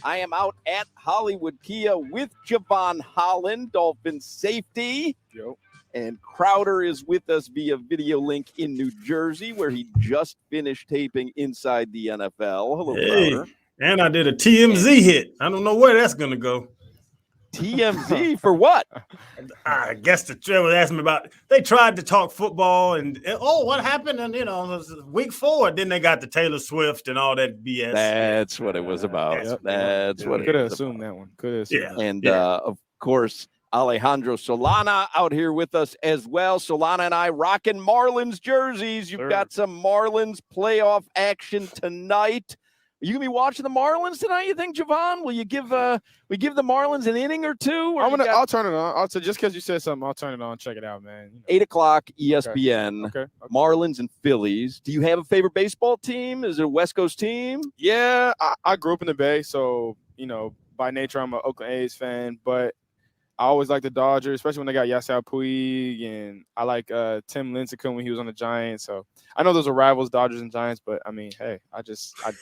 I am out at Hollywood Kia with Jevon Holland, Dolphins safety. Yo. And Crowder is with us via video link in New Jersey, where he just finished taping Inside the NFL. Hello, Crowder. And I did a TMZ hit. I don't know where that's going to go. TMZ for what? I guess the trail was asking me about. They tried to talk football and what happened? And week 4, then they got the Taylor Swift and all that BS. That's what it was about. That's what it could have assumed that one. Could have assumed. And of course, Alejandro Solana out here with us as well. Solana and I rocking Marlins jerseys. You've got some Marlins playoff action tonight. Are you gonna be watching the Marlins tonight? You think, Jevon? Will you give the Marlins an inning or two? Or I'll turn it on. Just because you said something, I'll turn it on. Check it out, man. 8:00 ESPN. Okay. Marlins and Phillies. Do you have a favorite baseball team? Is it a West Coast team? Yeah, I grew up in the Bay, so by nature I'm an Oakland A's fan, but I always like the Dodgers, especially when they got Yasiel Puig, and I like Tim Lincecum when he was on the Giants. So I know those are rivals, Dodgers and Giants, but I mean, hey,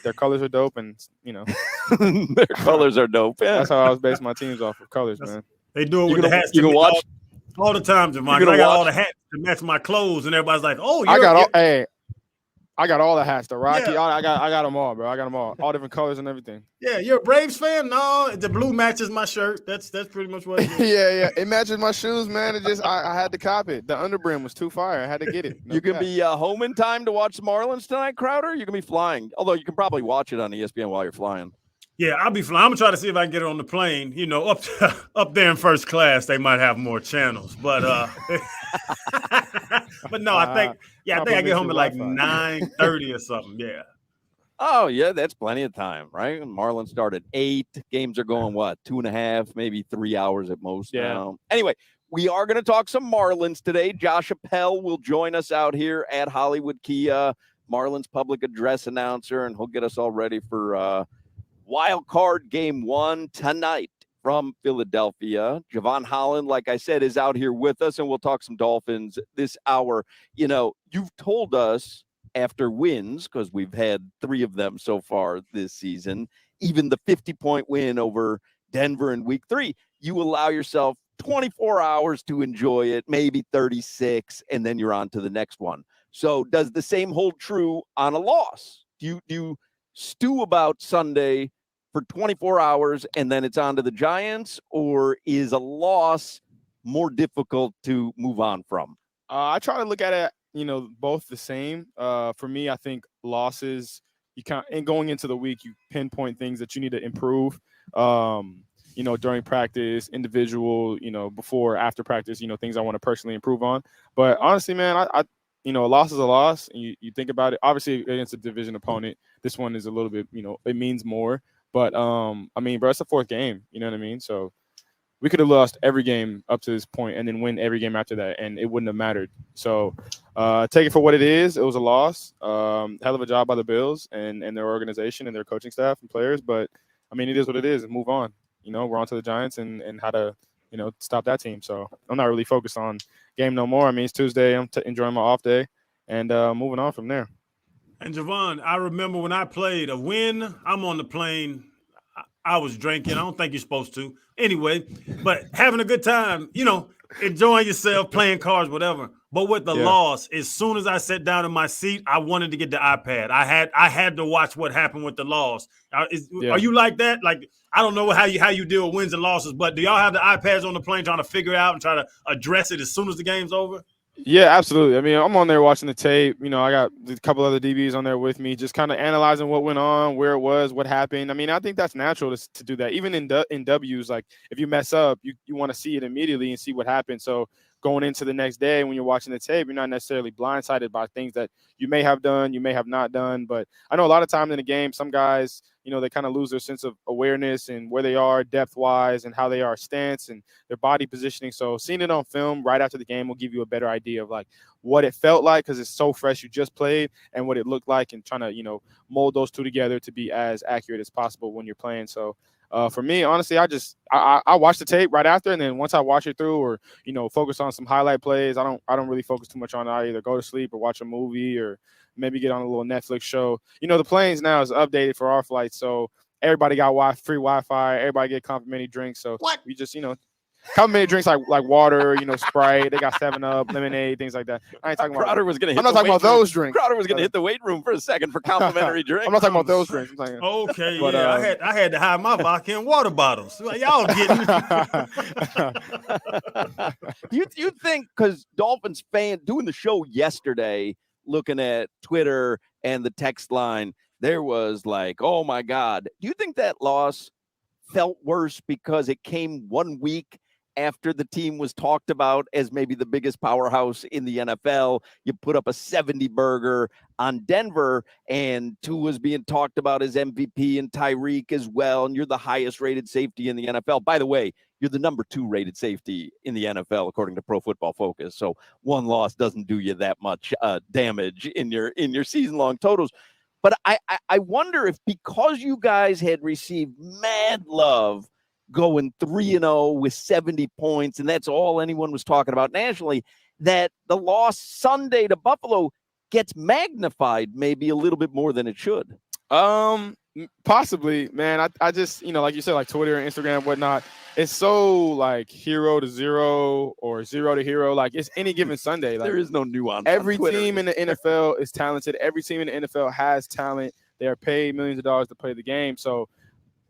their colors are dope, and their colors are dope. Yeah. That's how I was basing my teams off of colors, man. They do it with the hats. You can watch all the time, Jevon. I got all the hats to match my clothes, and everybody's like, "Oh, I got all the hats, the Rocky. Yeah. I got them all, bro. I got them all different colors and everything. Yeah, you're a Braves fan? No, the blue matches my shirt. That's pretty much what it is. yeah, it matches my shoes, man. It just I had to cop it. The underbrim was too fire. I had to get it. You can be home in time to watch the Marlins tonight, Crowder. You can be flying, although you can probably watch it on ESPN while you're flying. Yeah, I'll be flying. I'm gonna try to see if I can get it on the plane. Up there in first class, they might have more channels, but but no, I think I get home at like 9:30 or something. Yeah. Oh yeah, that's plenty of time, right? Marlins start at 8. Games are going 2.5, maybe 3 hours at most now. Anyway, we are going to talk some Marlins today. Josh Appel will join us out here at Hollywood Kia, Marlins public address announcer, and he'll get us all ready for wild card game 1 tonight from Philadelphia. Jevon Holland, like I said, is out here with us, and we'll talk some Dolphins this hour. You've told us after wins, because we've had 3 of them so far this season, even the 50-point win over Denver in week 3, you allow yourself 24 hours to enjoy it, maybe 36, and then you're on to the next one. So does the same hold true on a loss? Do you stew about Sunday for 24 hours and then it's on to the Giants, or is a loss more difficult to move on from? I try to look at it, both the same. For me, I think losses, and going into the week, you pinpoint things that you need to improve, during practice, individual, before, after practice, things I want to personally improve on. But honestly, man, a loss is a loss. And you think about it, obviously against a division opponent, this one is a little bit, it means more. But, bro, it's the 4th game. You know what I mean? So we could have lost every game up to this point and then win every game after that, and it wouldn't have mattered. So take it for what it is. It was a loss. Hell of a job by the Bills and their organization and their coaching staff and players. But, it is what it is, and move on. We're on to the Giants and how to, stop that team. So I'm not really focused on game no more. It's Tuesday. I'm enjoying my off day and moving on from there. And Jevon, I remember when I played a win, I'm on the plane. I was drinking. I don't think you're supposed to. Anyway, but having a good time, enjoying yourself, playing cards, whatever. But with the loss, as soon as I sat down in my seat, I wanted to get the iPad. I had to watch what happened with the loss. Are you like that? Like, I don't know how you deal with wins and losses, but do y'all have the iPads on the plane trying to figure it out and try to address it as soon as the game's over? Yeah, absolutely. I'm on there watching the tape. I got a couple other DBs on there with me, just kind of analyzing what went on, where it was, what happened. I think that's natural to do that. Even in W's, like if you mess up, you want to see it immediately and see what happened. So going into the next day when you're watching the tape, you're not necessarily blindsided by things that you may have done, you may have not done. But I know a lot of times in the game, some guys, they kind of lose their sense of awareness and where they are depth-wise and how they are stance and their body positioning. So seeing it on film right after the game will give you a better idea of like what it felt like, because it's so fresh, you just played, and what it looked like, and trying to, mold those two together to be as accurate as possible when you're playing. So for me, honestly, I watch the tape right after, and then once I watch it through, or focus on some highlight plays, I don't really focus too much on it. I either go to sleep or watch a movie or maybe get on a little Netflix show. The planes now is updated for our flight, so everybody got free Wi-Fi. Everybody get complimentary drinks. So What? we just, complimentary drinks like water, Sprite. They got 7-Up, lemonade, things like that. I ain't talking about. Crowder was going to. I'm not talking about those drinks. Crowder was going to hit the weight room for a second for complimentary drinks. I'm not talking about those drinks. I'm talking. Okay, But, I had to hide my vodka in water bottles. Y'all getting? You think, because Dolphins fan doing the show yesterday, looking at Twitter and the text line, there was like, oh my God. Do you think that loss felt worse because it came 1 week after the team was talked about as maybe the biggest powerhouse in the NFL? You put up a 70 burger on Denver, and Tua's being talked about as MVP, and Tyreek as well, and you're the highest rated safety in the NFL. By the way, you're the number 2 rated safety in the NFL according to Pro Football Focus. So one loss doesn't do you that much damage in your season long totals. But I wonder if, because you guys had received mad love going 3-0 with 70 points, and that's all anyone was talking about nationally, that the loss Sunday to Buffalo gets magnified maybe a little bit more than it should. Possibly, man. I just, like you said, like Twitter and Instagram and whatnot, it's so like 0 to 0 or 0 to hero. Like, it's any given Sunday. Like, there is no nuance. Every team in the NFL is talented. Every team in the NFL has talent. They are paid millions of dollars to play the game. So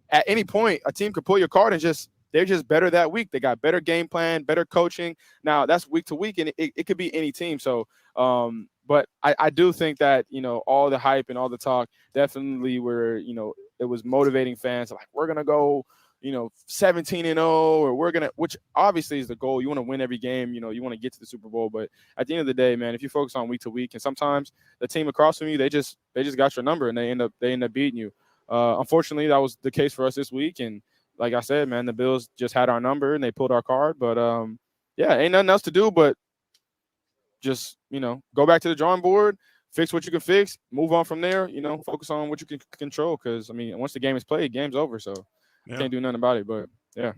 at any point, a team could pull your card and they're just better that week. They got better game plan, better coaching. Now, that's week to week, and it could be any team. So, but I do think that, all the hype and all the talk definitely were, it was motivating fans. Like, we're going to go, 17-0, or we're going to, which obviously is the goal. You want to win every game. You want to get to the Super Bowl. But at the end of the day, man, if you focus on week to week, and sometimes the team across from you, they just got your number, and they end up beating you. Unfortunately, that was the case for us this week. And like I said, man, the Bills just had our number and they pulled our card. But, ain't nothing else to do but just, go back to the drawing board, fix what you can fix, move on from there, focus on what you can control. Because, once the game is played, game's over. So can't do nothing about it. But, yeah.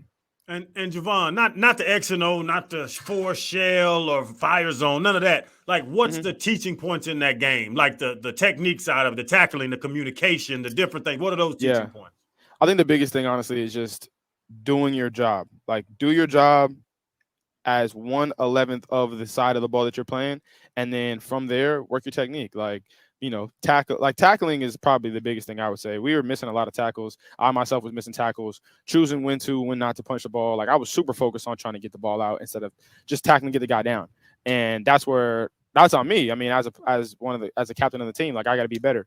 And Jevon, not the X and O, not the force shell or fire zone, none of that. Like, what's the teaching points in that game? Like the technique side of it, the tackling, the communication, the different things. What are those teaching points? I think the biggest thing, honestly, is just doing your job. Like, do your job as 1/11 of the side of the ball that you're playing, and then from there, work your technique. Like, tackling is probably the biggest thing I would say. We were missing a lot of tackles. I myself was missing tackles, choosing when to, when not to punch the ball. Like, I was super focused on trying to get the ball out instead of just tackling, get the guy down. And that's on me. As a captain of the team, like, I got to be better.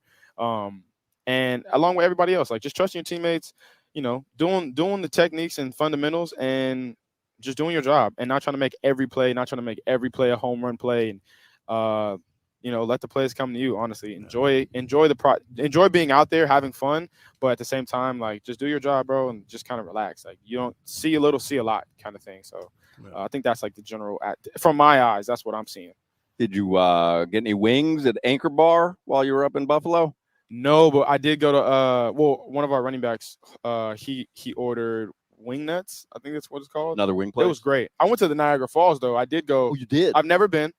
And along with everybody else, like, just trusting your teammates, doing the techniques and fundamentals, and just doing your job, and not trying to make every play a home run play, and let the plays come to you. Honestly, enjoy being out there, having fun, but at the same time, like, just do your job, bro, and just kind of relax. Like, you don't see a little, see a lot kind of thing. So I think that's like the general, from my eyes, that's what I'm seeing. Did you get any wings at Anchor Bar while you were up in Buffalo? No, but I did go to one of our running backs. He ordered wing nuts. I think that's what it's called. Another wing place. It was great. I went to the Niagara Falls though. I did go. Oh, you did? I've never been.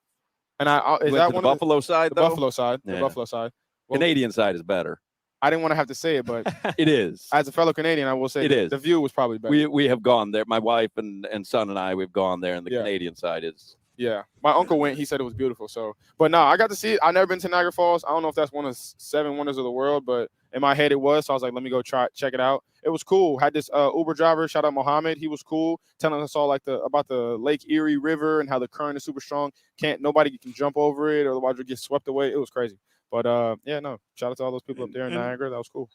And is that one the Buffalo side? The Buffalo side. The Buffalo side. Well, Canadian side is better. I didn't want to have to say it, but it is. As a fellow Canadian, I will say it is. The view was probably better. We have gone there. My wife and son and I, we've gone there, and the Canadian side is. Yeah, my uncle went. He said it was beautiful. So, but no, I got to see it. I've never been to Niagara Falls. I don't know if that's one of 7 wonders of the world, but in my head it was. So I was like, let me go check it out. It was cool. Had this Uber driver, shout out Mohammed. He was cool, telling us all about the Lake Erie River and how the current is super strong. Nobody can jump over it, or otherwise you'll get swept away. It was crazy. But shout out to all those people up there in Niagara. That was cool.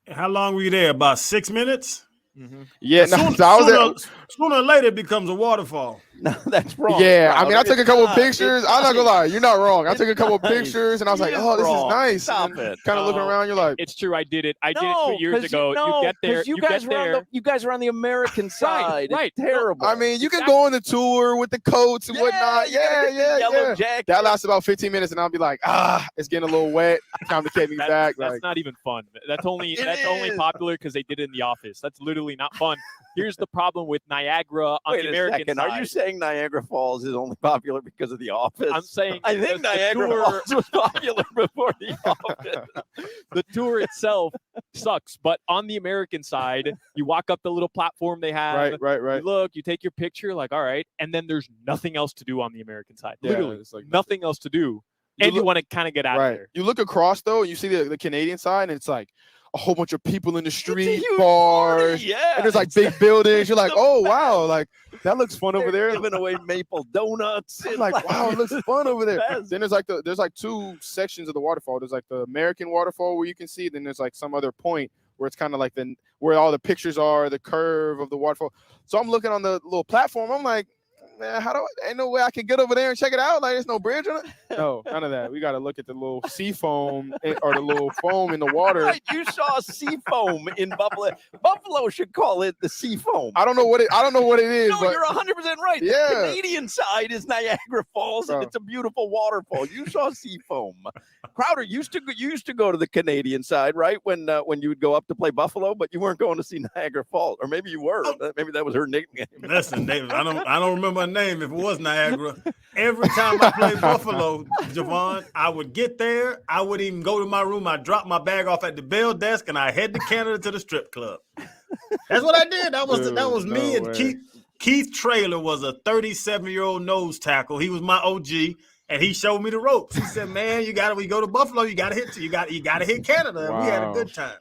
How long were you there? About 6 minutes? Mm-hmm. Yeah, sooner or later it becomes a waterfall. No, that's wrong. Yeah, I took a couple of pictures. I'm not gonna lie, you're not wrong. I took a couple of pictures, and I was like, "Oh, this is nice." Stop it. Kind of looking around, you're like, "It's true, I did it. I did it 2 years ago." You get there, you guys are on the American side. Right. It's terrible. You can go on the tour with the coats and whatnot. Yeah. Jacket. That lasts about 15 minutes, and I'll be like, it's getting a little wet. Time to take me back. That's not even fun. That's only popular because they did it in The Office. That's literally not fun. Here's the problem with Niagara on the American side. Are you saying saying Niagara Falls is only popular because of The Office? I'm saying I think Niagara Falls was popular before The Office. The tour itself sucks, but on the American side, you walk up the little platform they have. Right. You look, you take your picture, like, all right, and then there's nothing else to do on the American side. Yeah, Literally, it's like nothing else to do. And you want to kind of get out of there. You look across, though, and you see the Canadian side, and it's like a whole bunch of people in the street, huge bars, party, yeah. and there's like big buildings. You're like, oh, wow, like that looks fun over there. Giving away maple donuts. I'm like, wow, it looks fun over there. Best. Then there's like two sections of the waterfall. There's like the American waterfall where you can see. Then there's like some other point where it's kind of like where all the pictures are, the curve of the waterfall. So I'm looking on the little platform. I'm like, man, ain't no way I can get over there and check it out. Like, there's no bridge on it. No, none of that. We got to look at the little sea foam or the little foam in the water. Right, you saw sea foam in Buffalo. Buffalo should call it the sea foam. I don't know what it is. No, but you're 100% right. Yeah. The Canadian side is Niagara Falls, and it's a beautiful waterfall. You saw sea foam. Crowder used to go to the Canadian side, right? When you would go up to play Buffalo, but you weren't going to see Niagara Falls, or maybe you were. Maybe that was her nickname. Listen, David, I don't remember her name. If it was Niagara, every time I played Buffalo, Jevon, I would get there. I would even go to my room. I drop my bag off at the bell desk, and I head to Canada to the strip club. That's what I did. That was me and Keith. Keith Traylor was a 37-year-old nose tackle. He was my OG, and he showed me the ropes. He said, "Man, we go to Buffalo. You got to hit Canada." And we had a good time.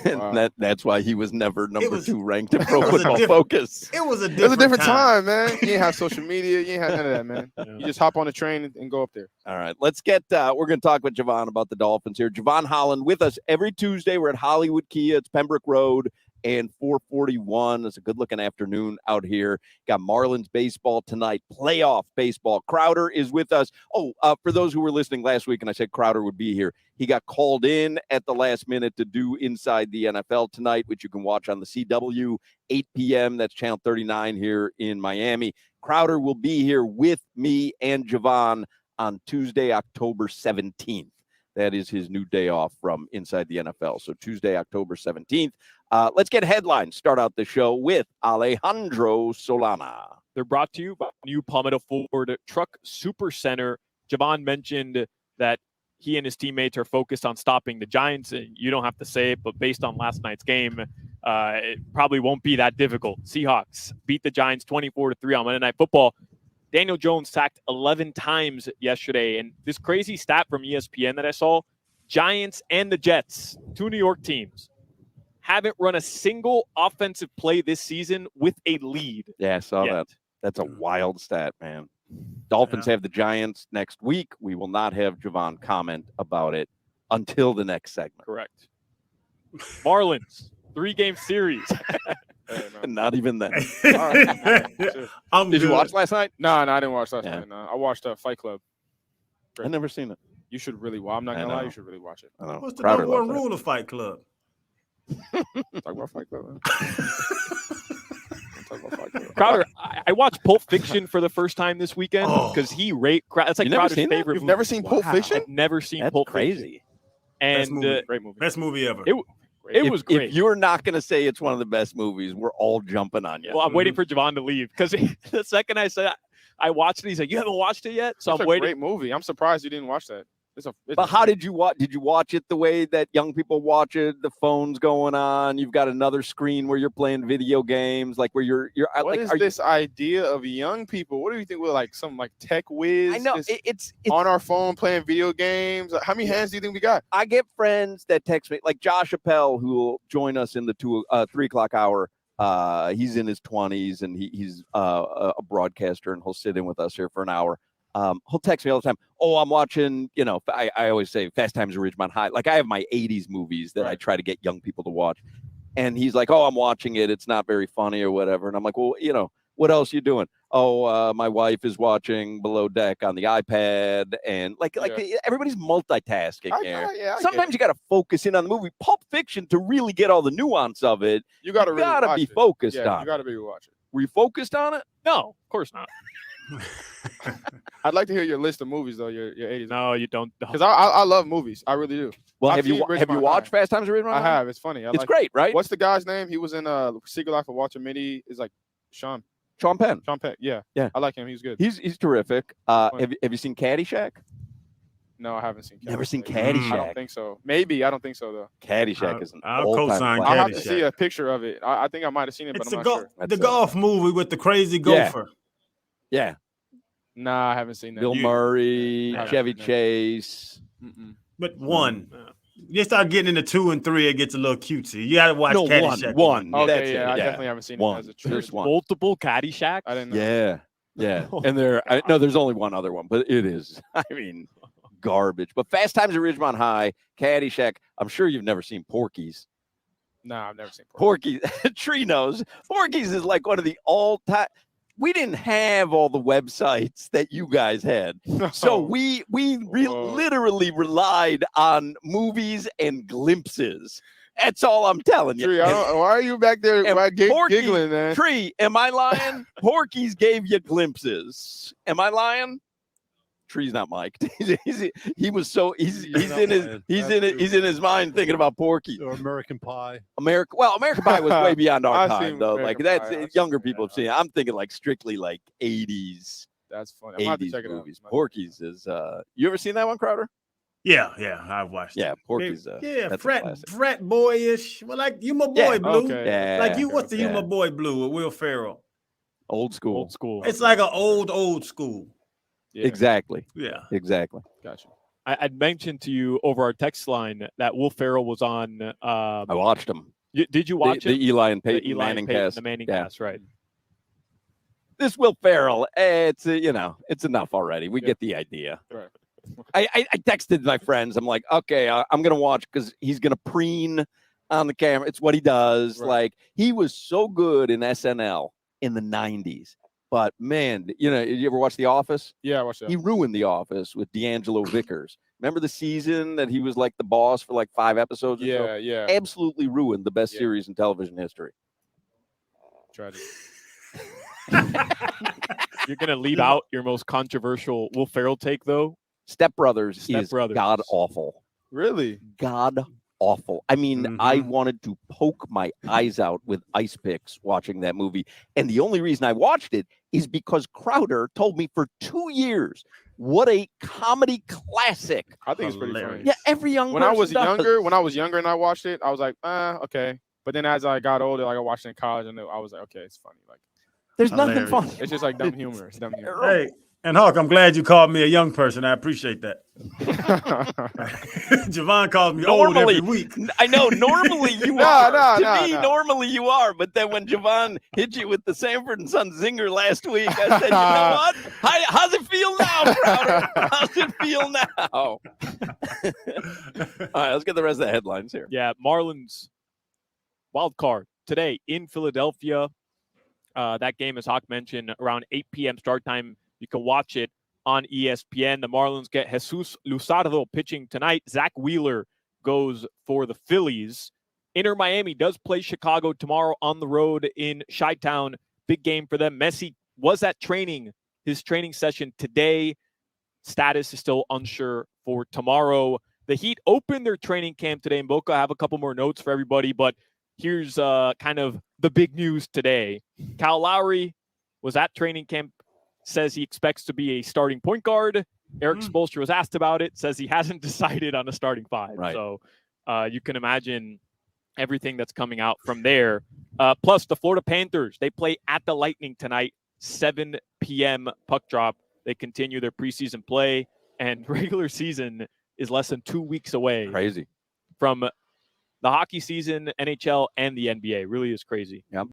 And that's why he was never number 2 ranked in Pro Football Focus. It was a different time, man. You didn't have social media. You didn't have none of that, man. You just hop on the train and go up there. All right, let's get. We're going to talk with Jevon about the Dolphins here. Jevon Holland with us every Tuesday. We're at Hollywood Kia. It's Pembroke Road and 441. It's a good-looking afternoon out here. Got Marlins baseball tonight, playoff baseball. Crowder is with us. For those who were listening last week, and I said Crowder would be here, he got called in at the last minute to do Inside the NFL tonight, which you can watch on the CW, 8 p.m. That's Channel 39 here in Miami. Crowder will be here with me and Jevon on Tuesday, October 17th. That is his new day off from Inside the NFL. So Tuesday, October 17th. Let's get headlines. Start out the show with Alejandro Solana. They're brought to you by new Palmetto Ford Truck Super Center. Jevon mentioned that he and his teammates are focused on stopping the Giants. You don't have to say it, but based on last night's game, it probably won't be that difficult. Seahawks beat the Giants 24-3 on Monday Night Football. Daniel Jones sacked 11 times yesterday. And this crazy stat from ESPN that I saw, Giants and the Jets, 2 New York teams, haven't run a single offensive play this season with a lead. Yeah, I saw that. That's a wild stat, man. Dolphins have the Giants next week. We will not have Jevon comment about it until the next segment. Correct. Marlins, 3-game series. Not even that. Did you watch last night? No, I didn't watch last night. No. I watched Fight Club. I've never seen it. You should really watch. I'm not gonna lie. You should really watch it. What's the number one rule of Fight Club? Talk about Fight Club. Crowder, I watched Pulp Fiction for the first time this weekend because he that's like Crowder's favorite movie. You've never seen Pulp Fiction? I've never seen That's Pulp crazy. Fiction. And great movie. Best movie ever. It was great. If you're not going to say it's one of the best movies, we're all jumping on you. Well, I'm waiting for Jevon to leave because the second I said I watched it, he's like, "You haven't watched it yet?" So it's I'm waiting. Great movie. I'm surprised you didn't watch that. But how did you watch? Did you watch it the way that young people watch it? The phone's going on. You've got another screen where you're playing video games, like where you're. What is this idea of young people? What do you think? We're like some like tech whiz. I know it's on our phone playing video games. How many hands do you think we got? I get friends that text me, like Josh Appel, who will join us in the 3 o'clock hour. He's in his 20s and he's a broadcaster, and he'll sit in with us here for an hour. He'll text me all the time. Oh, I'm watching, I always say Fast Times at Ridgemont High. Like I have my 80s movies that I try to get young people to watch. And he's like, oh, I'm watching it. It's not very funny or whatever. And I'm like, well, what else are you doing? Oh, my wife is watching Below Deck on the iPad. And everybody's multitasking here. Sometimes you got to focus in on the movie. Pulp Fiction, to really get all the nuance of it, you got to be focused on it. You got to be watching. Were you focused on it? No, of course not. I'd like to hear your list of movies, though. Your 80s. No, you don't. Because I love movies. I really do. Well, have you watched Fast Times at Ridgemont High? I have. It's funny. It's great, right? What's the guy's name? He was in Secret Life of Walter Mitty. Is like Sean Sean Penn. Sean Penn. Yeah. Yeah. I like him. He's good. He's terrific. Have you seen Caddyshack? No, I haven't seen. Never seen I Caddyshack. don't think so. Maybe I don't think so though. Caddyshack is an I'll all-time co-sign classic. I'll have to Caddyshack. see a picture of it. I think I might have seen it, but It's I'm not sure. the golf movie with the crazy gopher. Yeah. Nah, I haven't seen that. Bill Murray, Yeah. Chevy Chase. Mm-mm. But one. You start getting into 2 and 3, it gets a little cutesy. You got to watch No, Caddyshack. one. Okay, That's yeah, it. I definitely haven't seen One. it as a true. There's one. Multiple Caddyshack. I didn't know. Yeah. And no, there's only one other one, but it is, I mean, garbage. But Fast Times at Ridgemont High, Caddyshack. I'm sure you've never seen Porky's. Nah, I've never seen Porky. Porky's, Tree knows. Porky's is like one of the all-time. We didn't have all the websites that you guys had. So we literally relied on movies and glimpses. That's all I'm telling you. Tree, why are you back there Porky, giggling, man? Tree, am I lying? Porky's gave you glimpses. Am I lying? Tree's not mic'd. He was so he's in his mind thinking about Porky or American Pie. American Pie was way beyond our I've time seen though. American Like Pie. that's younger people have seen it. I'm thinking like strictly like 80s. That's funny. I'm gonna have to 80s check it out. movies. Porky's is you ever seen that one, Crowder? Yeah, I've watched Yeah, it. Porky's that's a classic. frat boyish. Well, like you my boy, Yeah, Blue. okay. Yeah. Like you, what's the you yeah. my boy Blue with Will Ferrell? Old school. Old school. It's like an old school. Yeah, Exactly. Yeah. Exactly. gotcha. I'd mentioned to you over our text line that Will Ferrell was on. I watched them. Did you watch the it? Eli and The Peyton Eli and Manning Peyton, cast. the Manning Yeah. cast, right? This Will Ferrell, it's it's enough already. We get the idea. Right. I texted my friends. I'm like, okay, I'm gonna watch because he's gonna preen on the camera. It's what he does. Right. Like he was so good in SNL in the '90s. But man, you ever watch The Office? Yeah, I watched that. He ruined The Office with D'Angelo Vickers. Remember the season that he was like the boss for like 5 episodes? Or so? Yeah. Absolutely ruined the best Yeah. series in television history. Tragic. You're gonna leave out your most controversial Will Ferrell take, though. Step Brothers Step is Brothers. god awful. Really? God awful. I mean, I wanted to poke my eyes out with ice picks watching that movie. And the only reason I watched it is because Crowder told me for 2 years what a comedy classic. I think it's pretty funny. Hilarious. Yeah, every young When I person was does. younger and I watched it, I was like, okay. But then as I got older, like I watched it in college, and I was like, okay, it's funny. Like There's nothing Hilarious. funny. it's just like dumb humor. It's dumb humor. Hey, and Hawk, I'm glad you called me a young person. I appreciate that. Jevon calls me old Normally- every week. I know. Normally you No, are. no, to no, me, no. normally you are. But then when Jevon hit you with the Sanford and Son zinger last week, I said, you know what? How's it feel now, Crowder? How's it feel now? All right, let's get the rest of the headlines here. Yeah, Marlins wild card today in Philadelphia. That game, as Hawk mentioned, around 8 p.m. start time. You can watch it on ESPN. The Marlins get Jesus Luzardo pitching tonight. Zach Wheeler goes for the Phillies. Inter Miami does play Chicago tomorrow on the road in Chi-Town. Big game for them. Messi was at his training session today. Status is still unsure for tomorrow. The Heat opened their training camp today in Boca. I have a couple more notes for everybody, but here's kind of the big news today. Kyle Lowry was at training camp, says he expects to be a starting point guard. Eric Spoelstra was asked about it, says he hasn't decided on a starting 5. Right. So you can imagine everything that's coming out from there. Plus, the Florida Panthers, they play at the Lightning tonight, 7 p.m. puck drop. They continue their preseason play, and regular season is less than 2 weeks away Crazy. from the hockey season, NHL, and the NBA. Really is crazy. Yep.